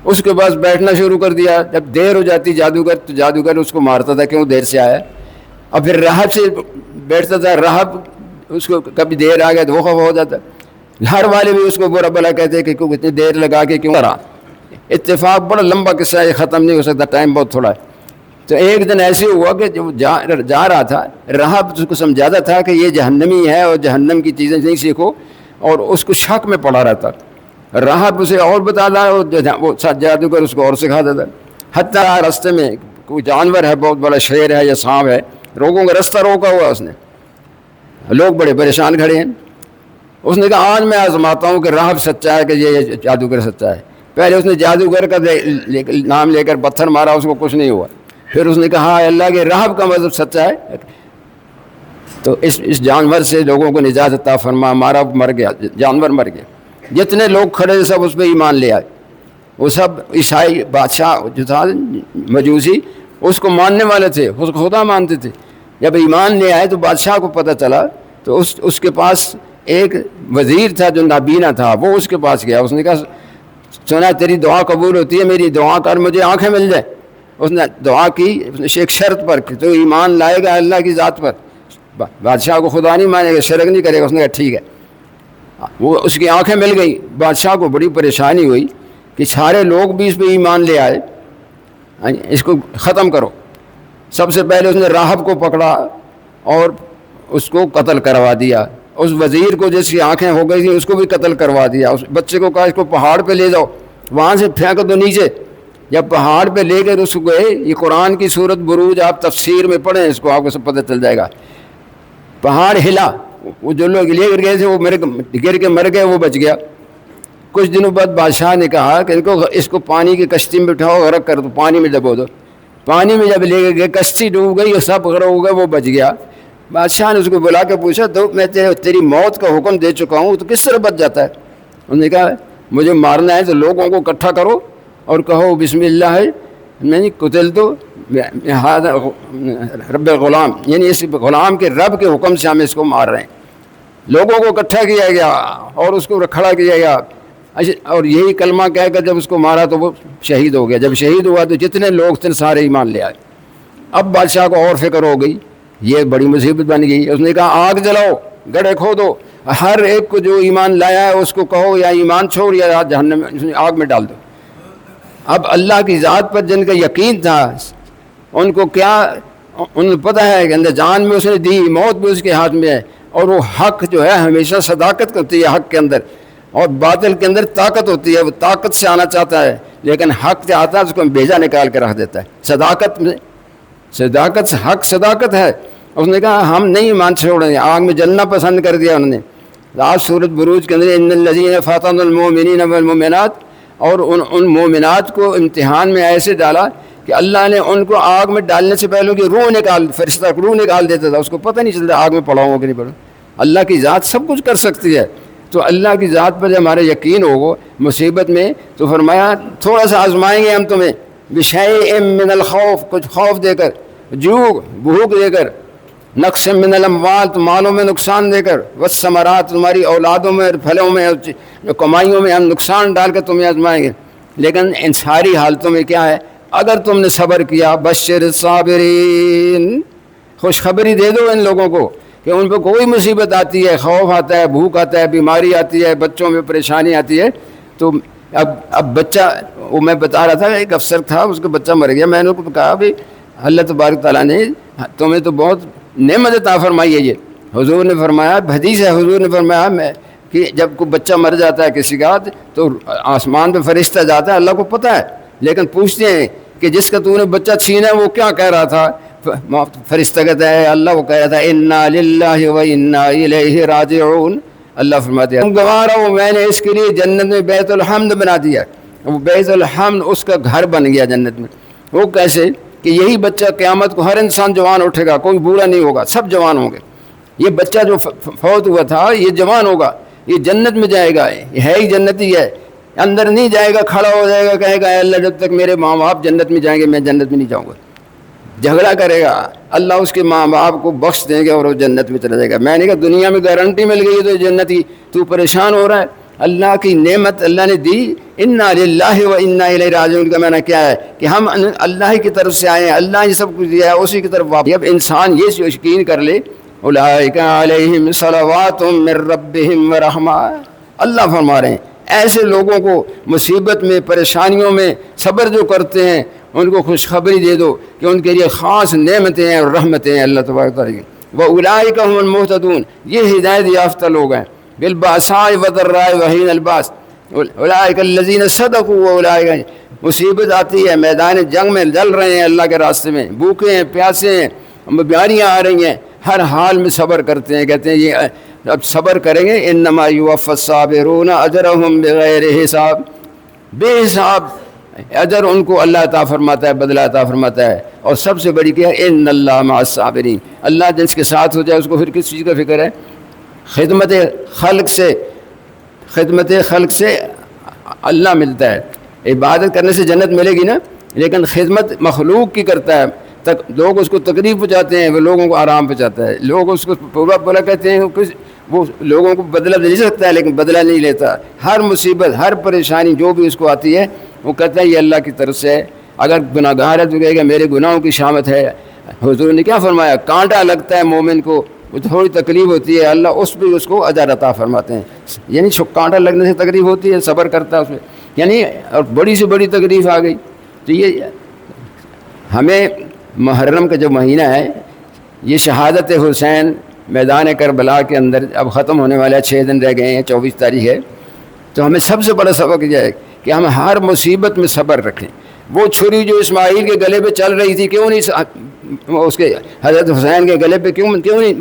اس کے پاس بیٹھنا شروع کر دیا. جب دیر ہو جاتی جادوگر، تو جادوگر اس کو مارتا تھا کیوں دیر سے آیا. اور پھر راہب سے بیٹھتا تھا، راہب اس کو کبھی دیر آ گیا تو وہ خفا ہو جاتا. گھر والے بھی اس کو برا بلا کہتے کہ کیوں اتنی دیر لگا کے کیوں رہا. اتفاق بڑا لمبا قصہ ہے، ختم نہیں ہو سکتا، ٹائم بہت تھوڑا ہے. تو ایک دن ایسے ہوا کہ جب جا رہا تھا، راہب اس کو سمجھاتا تھا کہ یہ جہنمی ہے اور جہنم کی چیزیں نہیں سیکھو، اور اس کو شک میں پڑا رہتا. راہب اسے اور بتا رہا، وہ جادوگر اس کو اور سکھا دیتا. حتیٰ راستے میں کوئی جانور ہے، بہت بڑا شیر ہے یا سانپ ہے، لوگوں کا راستہ روکا ہوا اس نے، لوگ بڑے پریشان کھڑے ہیں. اس نے کہا آج میں آزماتا ہوں کہ راہب سچا ہے کہ یہ جادوگر سچا ہے. پہلے اس نے جادوگر کا نام لے کر پتھر مارا, اس کو کچھ نہیں ہوا. پھر اس نے کہا اللہ کے راہب کا مذہب سچا ہے. تو اس جانور سے لوگوں کو نجات عطا فرما. ہمارا مر گیا, جانور مر گیا. جتنے لوگ کھڑے تھے سب اس پہ ایمان لے آئے. وہ سب عیسائی بادشاہ جو تھا مجوسی اس کو ماننے والے تھے, اس کو خدا مانتے تھے. جب ایمان لے آئے تو بادشاہ کو پتہ چلا, تو اس کے پاس ایک وزیر تھا جو نابینا تھا, وہ اس کے پاس گیا. اس نے کہا سنا تیری دعا قبول ہوتی ہے, میری دعا کر مجھے آنکھیں مل جائے. اس نے دعا کی ایک شرط پر کہ تو ایمان لائے گا اللہ کی ذات پر, بادشاہ کو خدا نہیں مانے گا, شرک نہیں کرے گا. اس نے کہا ٹھیک ہے. وہ اس کی آنکھیں مل گئی. بادشاہ کو بڑی پریشانی ہوئی کہ سارے لوگ بھی اس پہ ایمان لے آئے, اس کو ختم کرو. سب سے پہلے اس نے راہب کو پکڑا اور اس کو قتل کروا دیا. اس وزیر کو جس کی آنکھیں ہو گئی تھیں اس کو بھی قتل کروا دیا. اس بچے کو کہا اس کو پہاڑ پہ لے جاؤ, وہاں سے پھینک دو نیچے. جب پہاڑ پہ لے کر اس کو گئے, یہ قرآن کی سورت بروج آپ تفسیر میں پڑھیں, اس کو آپ کو سب پتہ چل جائے گا. پہاڑ ہلا, وہ جو لوگ لے کر گئے تھے وہ گر کے مر گئے, وہ بچ گیا. کچھ دنوں بعد بادشاہ نے کہا کہ اس کو پانی کی کشتی میں بٹھاؤ, غرق کر دو, پانی میں ڈبو دو. پانی میں جب لے کر گئے کشتی ڈوب گئی, سب غرق ہو گئے, وہ بچ گیا. بادشاہ نے اس کو بلا کے پوچھا تو میں تیری موت کا حکم دے چکا ہوں, تو کس طرح بچ جاتا ہے؟ انہوں نے کہا مجھے مارنا ہے تو لوگوں کو اکٹھا کرو اور کہو بسم اللہ ہے میں قتل تو رب غلام, یعنی اس غلام کے رب کے حکم سے ہم اس کو مار رہے ہیں. لوگوں کو اکٹھا کیا گیا اور اس کو کھڑا کیا گیا, اور یہی کلمہ کہہ کر جب اس کو مارا تو وہ شہید ہو گیا. جب شہید ہوا تو جتنے لوگ تھے سارے ایمان لے آئے. اب بادشاہ کو اور فکر ہو گئی, یہ بڑی مصیبت بن گئی. اس نے کہا آگ جلاؤ, گڑھے کھودو, ہر ایک کو جو ایمان لایا ہے اس کو کہو یا ایمان چھوڑ یا جہنم میں آگ میں ڈال دو. اب اللہ کی ذات پر جن کا یقین تھا ان کو کیا, انہیں پتہ ہے کہ اندر جان میں اس نے دی, موت بھی اس کے ہاتھ میں ہے, اور وہ حق جو ہے ہمیشہ صداقت ہوتی ہے حق کے اندر, اور باطل کے اندر طاقت ہوتی ہے. وہ طاقت سے آنا چاہتا ہے لیکن حق سے آتا ہے اس کو بیجا نکال کے رکھ دیتا ہے. صداقت میں صداقت سے حق صداقت ہے. اس نے کہا ہم نہیں ایمان چھوڑیں, آگ میں جلنا پسند کر دیا انہوں نے. آج سورۃ بروج کے اندر ان الذین فتنوا المؤمنین والمؤمنات, اور ان مومنات کو امتحان میں ایسے ڈالا کہ اللہ نے ان کو آگ میں ڈالنے سے پہلے کہ فرشتہ روح نکال دیتا تھا, اس کو پتہ نہیں چلتا آگ میں پڑاؤں کہ نہیں پڑاؤں. اللہ کی ذات سب کچھ کر سکتی ہے. تو اللہ کی ذات پر جب ہمارا یقین ہوگا مصیبت میں, تو فرمایا تھوڑا سا آزمائیں گے ہم تمہیں بشیء من الخوف, کچھ خوف دے کر, جوع بھوک دے کر, نقص من الاموال تو مالوں میں نقصان دے کر, والثمرات تمہاری اولادوں میں پھلوں میں کمائیوں میں ہم نقصان ڈال کر تمہیں آزمائیں گے. لیکن ان ساری حالتوں میں کیا ہے, اگر تم نے صبر کیا, بشر الصابرین, خوشخبری دے دو ان لوگوں کو کہ ان پہ کوئی مصیبت آتی ہے, خوف آتا ہے, بھوک آتا ہے, بیماری آتی ہے, بچوں میں پریشانی آتی ہے, تو اب بچہ, وہ میں بتا رہا تھا ایک افسر تھا اس کا بچہ مر گیا. میں نے کو کہا بھائی اللہ تبارک تعالیٰ نے تمہیں تو بہت نعمت عطا فرمائی ہے. یہ حضور نے فرمایا, حدیث ہے, حضور نے فرمایا میں کہ جب کوئی بچہ مر جاتا ہے کسی کا تو آسمان پہ فرشتہ جاتا ہے, اللہ کو پتہ ہے, لیکن پوچھتے ہیں کہ جس کا تو نے بچہ چھینا ہے وہ کیا کہہ رہا تھا. فرشتہ کہتا ہے اللہ وہ کہہ رہا تھا انا للہ و انا الیہ راجعون. اللہ فرماتے ہیں گواہ رہو میں نے اس کے لیے جنت میں بیت الحمد بنا دیا. وہ بیت الحمد اس کا گھر بن گیا جنت میں. وہ کیسے کہ یہی بچہ قیامت کو ہر انسان جوان اٹھے گا, کوئی بوڑھا نہیں ہوگا, سب جوان ہوں گے. یہ بچہ جو فوت ہوا تھا یہ جوان ہوگا, یہ جنت میں جائے گا, یہ ہے ہی جنتی ہے, اندر نہیں جائے گا, کھڑا ہو جائے گا, کہے گا اے اللہ جب تک میرے ماں باپ جنت میں جائیں گے میں جنت میں نہیں جاؤں گا. جھگڑا کرے گا, اللہ اس کے ماں باپ کو بخش دیں گے اور وہ جنت میں چلا جائے گا. میں نے کہا دنیا میں گارنٹی مل گئی ہے تو جنتی, تو پریشان ہو رہا ہے. اللہ کی نعمت اللہ نے دی, انا للہ و انا الیہ راجعون کا معنی کیا ہے کہ ہم اللہ کی طرف سے آئے ہیں, اللہ ہی سب کچھ دیا ہے, اسی کی طرف واپس. جب انسان یہ یقین کر لے اولئک علیہم صلوات من ربہم ورحمہ, اللہ فرما رہے ہیں ایسے لوگوں کو مصیبت میں پریشانیوں میں صبر جو کرتے ہیں ان کو خوشخبری دے دو کہ ان کے لیے خاص نعمتیں ہیں اور رحمتیں ہیں اللہ تبارک تعالیٰ کی. وَأُولَٰئِكَ ہُمُ الْمُهْتَدُونَ, یہ ہدایت یافتہ لوگ ہیں. بِالْبَأْسَاءِ وَالضَّرَّاءِ وَحِینَ الْبَأْسِ اولئک الذین صدقوا واولئک, مصیبت آتی ہے, میدان جنگ میں جل رہے ہیں اللہ کے راستے میں, بھوکے ہیں, پیاسے ہیں, بیماریاں آ رہی ہیں, ہر حال میں صبر کرتے ہیں. کہتے ہیں یہ اب صبر کریں گے انما یوفی الصابرون اجرهم بغیر حساب، بے حساب اجر ان کو اللہ عطا فرماتا ہے، بدلہ عطا فرماتا ہے۔ اور سب سے بڑی کیا ہے، ان اللہ مع الصابرین، اللہ جس کے ساتھ ہو جائے اس کو پھر کس چیز کا فکر ہے؟ خدمت خلق سے اللہ ملتا ہے۔ عبادت کرنے سے جنت ملے گی نا، لیکن خدمت مخلوق کی کرتا ہے، لوگ اس کو تکلیف پہنچاتے ہیں، وہ لوگوں کو آرام پہنچاتا ہے، لوگ اس کو پورا بلا کہتے ہیں، وہ لوگوں کو بدلہ دے سکتا ہے لیکن بدلہ نہیں لیتا۔ ہر مصیبت، ہر پریشانی جو بھی اس کو آتی ہے وہ کہتا ہے یہ اللہ کی طرف سے ہے۔ اگر گناہ گار ہے تو کہے گا میرے گناہوں کی شامت ہے۔ حضور نے کیا فرمایا، کانٹا لگتا ہے مومن کو، وہ تھوڑی تکلیف ہوتی ہے، اللہ اس پہ اس کو اجر عطا فرماتے ہیں۔ یعنی کانٹا لگنے سے تکلیف ہوتی ہے، صبر کرتا ہے اس میں، یعنی اور بڑی سے بڑی تکلیف آ گئی تو یہ ہمیں محرم کا جو مہینہ ہے، یہ شہادت حسین میدان کربلا کے اندر اب ختم ہونے والا ہے، 6 دن رہ گئے ہیں، 24 تاریخ ہے، تو ہمیں سب سے بڑا سبق یہ ہے کہ ہم ہر مصیبت میں صبر رکھیں۔ وہ چھری جو اسماعیل کے گلے پہ چل رہی تھی، کیوں نہیں اس کے حضرت حسین کے گلے پہ کیوں نہیں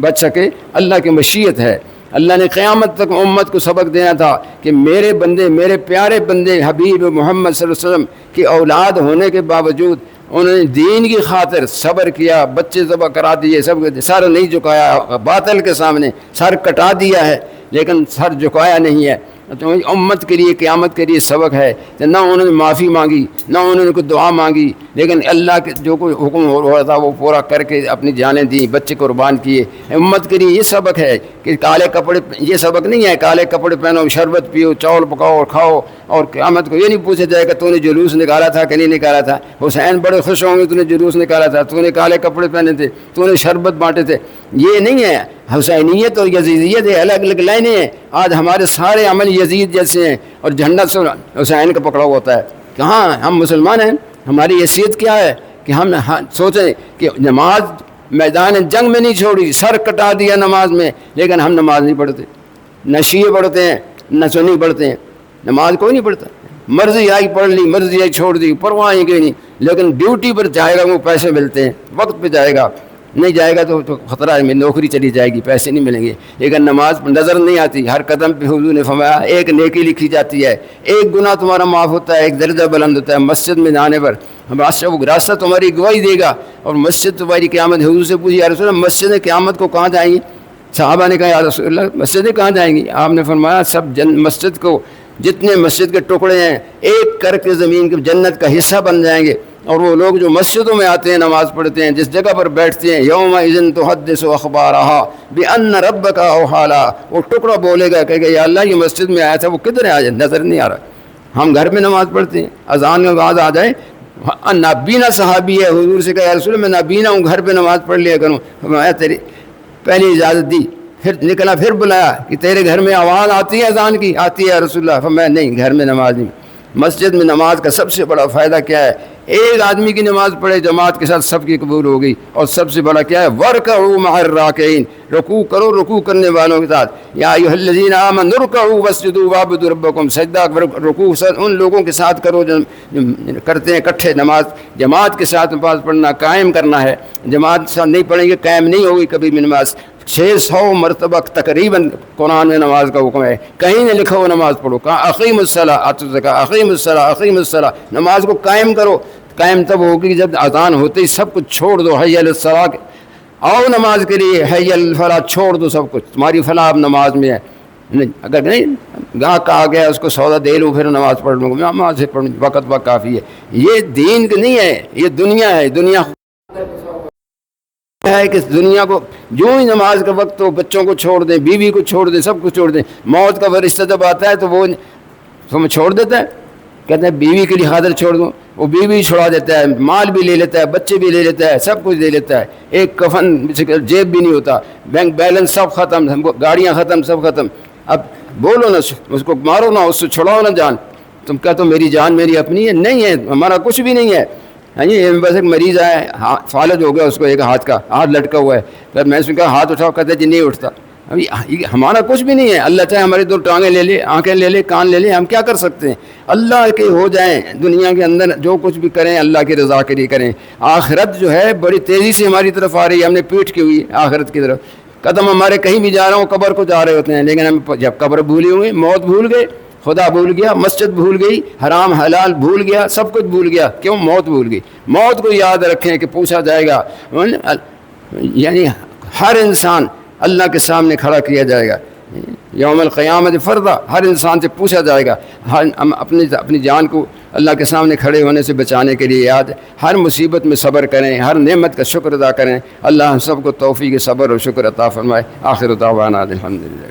بچ سکے؟ اللہ کی مشیت ہے۔ اللہ نے قیامت تک امت کو سبق دینا تھا کہ میرے بندے، میرے پیارے بندے حبیب محمد صلی اللہ علیہ وسلم کی اولاد ہونے کے باوجود انہوں نے دین کی خاطر صبر کیا، بچے ذبح کرا دیے، سب سر نہیں جھکایا، باطل کے سامنے سر کٹا دیا ہے لیکن سر جھکایا نہیں ہے۔ تو امت کے لیے قیامت کے لیے سبق ہے کہ نہ انہوں نے معافی مانگی، نہ انہوں نے کوئی دعا مانگی، لیکن اللہ کے جو کوئی حکم ہو رہا تھا وہ پورا کر کے اپنی جانیں دیں، بچے قربان کیے۔ امت کے لیے یہ سبق ہے کہ کالے کپڑے، یہ سبق نہیں ہے کالے کپڑے پہنو، شربت پیو، چاول پکاؤ اور کھاؤ، اور قیامت کو یہ نہیں پوچھا جائے کہ تو نے جلوس نکالا تھا کہ نہیں نکالا تھا۔ حسین بڑے خوش ہوں گے تو نے جلوس نکالا تھا، تو نے کالے کپڑے پہنے تھے، تو نے شربت بانٹے تھے۔ یہ نہیں ہے، حسینیت اور یزیدیت الگ الگ لائنیں ہیں۔ آج ہمارے سارے عمل یزید جیسے ہیں اور جھنڈا سے حسین کا پکڑا ہوا ہوتا ہے۔ کہاں ہم مسلمان ہیں؟ ہماری حیثیت کیا ہے کہ ہم سوچیں کہ نماز میدان جنگ میں نہیں چھوڑی، سر کٹا دیا نماز میں، لیکن ہم نماز نہیں پڑھتے، نہ شیعہ پڑھتے ہیں نہ سنی پڑھتے ہیں، نماز کوئی نہیں پڑھتا، مرضی آئی پڑھ لی، مرضی آئی چھوڑ دی، پرواہ ہی کوئی نہیں۔ لیکن ڈیوٹی پر جائے گا وہ پیسے ملتے ہیں، وقت پہ جائے گا، نہیں جائے گا تو خطرہ ہے، نوکری چلی جائے گی، پیسے نہیں ملیں گے۔ لیکن نماز نظر نہیں آتی، ہر قدم پہ حضور نے فرمایا ایک نیکی لکھی جاتی ہے، ایک گناہ تمہارا معاف ہوتا ہے، ایک درجہ بلند ہوتا ہے۔ مسجد میں جانے پر راستہ تمہاری گواہی دے گا، اور مسجد تمہاری قیامت۔ حضور سے پوچھی یا رسول اللہ مسجد قیامت کو کہاں جائیں گی؟ صحابہ نے کہا یا رسول اللہ مسجدیں کہاں جائیں گی؟ آپ نے فرمایا سب مسجد کو، جتنے مسجد کے ٹکڑے ہیں ایک کر کے زمین کے جنت کا حصہ بن جائیں گے۔ اور وہ لوگ جو مسجدوں میں آتے ہیں، نماز پڑھتے ہیں، جس جگہ پر بیٹھتے ہیں، یومئذ تحدث اخبارہا بان ربک اوحی لہا، وہ ٹکڑا بولے گا کہ یا اللہ یہ مسجد میں آیا تھا، وہ کدھر ہے آج نظر نہیں آ رہا۔ ہم گھر میں نماز پڑھتے ہیں، اذان میں آواز آ جائے، نابینا صحابی ہے، حضور سے کہا یا رسول اللہ میں نابینا ہوں، گھر پہ نماز پڑھ لیا کروں۔ فرمایا تیری پہلی اجازت دی، پھر نکلا، پھر بلایا کہ تیرے گھر میں آواز آتی ہے اذان کی؟ آتی ہے رسول اللہ۔ فرمایا نہیں، گھر میں نماز نہیں۔ مسجد میں نماز کا سب سے بڑا فائدہ کیا ہے؟ ایک آدمی کی نماز پڑھے جماعت کے ساتھ سب کی قبول ہوگی۔ اور سب سے بڑا کیا ہے؟ وَارْكَعُوا مَعَ الرَّاكِعِينَ، رکوع کرو رکوع کرنے والوں کے ساتھ۔ یا ایھا الذین آمنوا ارکعوا واسجدوا واعبدوا ربکم، سجدہ رکوع ان لوگوں کے ساتھ کرو جو کرتے ہیں اکٹھے نماز۔ جماعت کے ساتھ نماز پڑھنا قائم کرنا ہے، جماعت کے ساتھ نہیں پڑھیں گے قائم نہیں ہوگی کبھی بھی نماز۔ 600 مرتبہ تقریباً قرآن میں نماز کا حکم ہے، کہیں نہ لکھا ہو نماز پڑھو، کہاں اقیموا الصلاۃ آتوا الزکاۃ، اقیموا الصلاۃ اقیموا الصلاۃ، نماز کو قائم کرو۔ قائم تب ہوگی جب اذان ہوتے ہی سب کچھ چھوڑ دو، حی علی الصلاۃ، آؤ نماز کے لیے، حی علی الفلاح، چھوڑ دو سب کچھ، تمہاری فلاح اب نماز میں ہے۔ اگر نہیں گاہک آ گیا اس کو سودا دے لوں پھر نماز پڑھ لوں، نماز سے پڑھ وقت وقت کافی ہے۔ یہ دین نہیں ہے، یہ دنیا ہے۔ دنیا ہے کہ دنیا کو جو ہی نماز کا وقت ہو بچوں کو چھوڑ دیں، بیوی کو چھوڑ دیں، سب کچھ چھوڑ دیں۔ موت کا فرشتہ جب آتا ہے تو وہ تمہیں چھوڑ دیتا ہے، کہتے ہیں بیوی کے لیے خاطر چھوڑ دوں، وہ بیوی چھوڑا دیتا ہے، مال بھی لے لیتا ہے، بچے بھی لے لیتا ہے، سب کچھ لے لیتا ہے، ایک کفن جیب بھی نہیں ہوتا، بینک بیلنس سب ختم، گاڑیاں ختم، سب ختم۔ اب بولو نا اس کو، مارو نا اس سے، چھڑاؤ نا جان۔ تم کہتے ہو میری جان میری اپنی ہے، نہیں ہے، ہمارا کچھ بھی نہیں ہے۔ ہاں جی، بس ایک مریض آیا ہے، فالج ہو گیا اس کو، ایک ہاتھ کا، ہاتھ لٹکا ہوا ہے، پھر میں اس نے کہا ہاتھ اٹھاؤ، کہتے جی نہیں اٹھتا۔ ابھی ہمارا کچھ بھی نہیں ہے، اللہ چاہے ہماری 2 ٹانگیں لے لے، آنکھیں لے لے، کان لے لے، ہم کیا کر سکتے ہیں؟ اللہ کے ہو جائیں، دنیا کے اندر جو کچھ بھی کریں اللہ کی رضا کے لیے کریں۔ آخرت جو ہے بڑی تیزی سے ہماری طرف آ رہی ہے، ہم نے پیٹھ کی ہوئی آخرت کی طرف۔ قدم ہمارے کہیں بھی جا رہے ہوں قبر کو جا رہے ہوتے ہیں، لیکن ہم جب قبر بھولی ہوئی، موت بھول گئے، خدا بھول گیا، مسجد بھول گئی، حرام حلال بھول گیا، سب کچھ بھول گیا، کیوں؟ موت بھول گئی۔ موت کو یاد رکھیں کہ پوچھا جائے گا، یعنی ہر انسان اللہ کے سامنے کھڑا کیا جائے گا یوم القیامت فردا، ہر انسان سے پوچھا جائے گا۔ ہم اپنی جان کو اللہ کے سامنے کھڑے ہونے سے بچانے کے لیے یاد ہر مصیبت میں صبر کریں، ہر نعمت کا شکر ادا کریں۔ اللہ ہم سب کو توفیق صبر اور شکر عطا فرمائے۔ آخر دعوانا الحمدللہ۔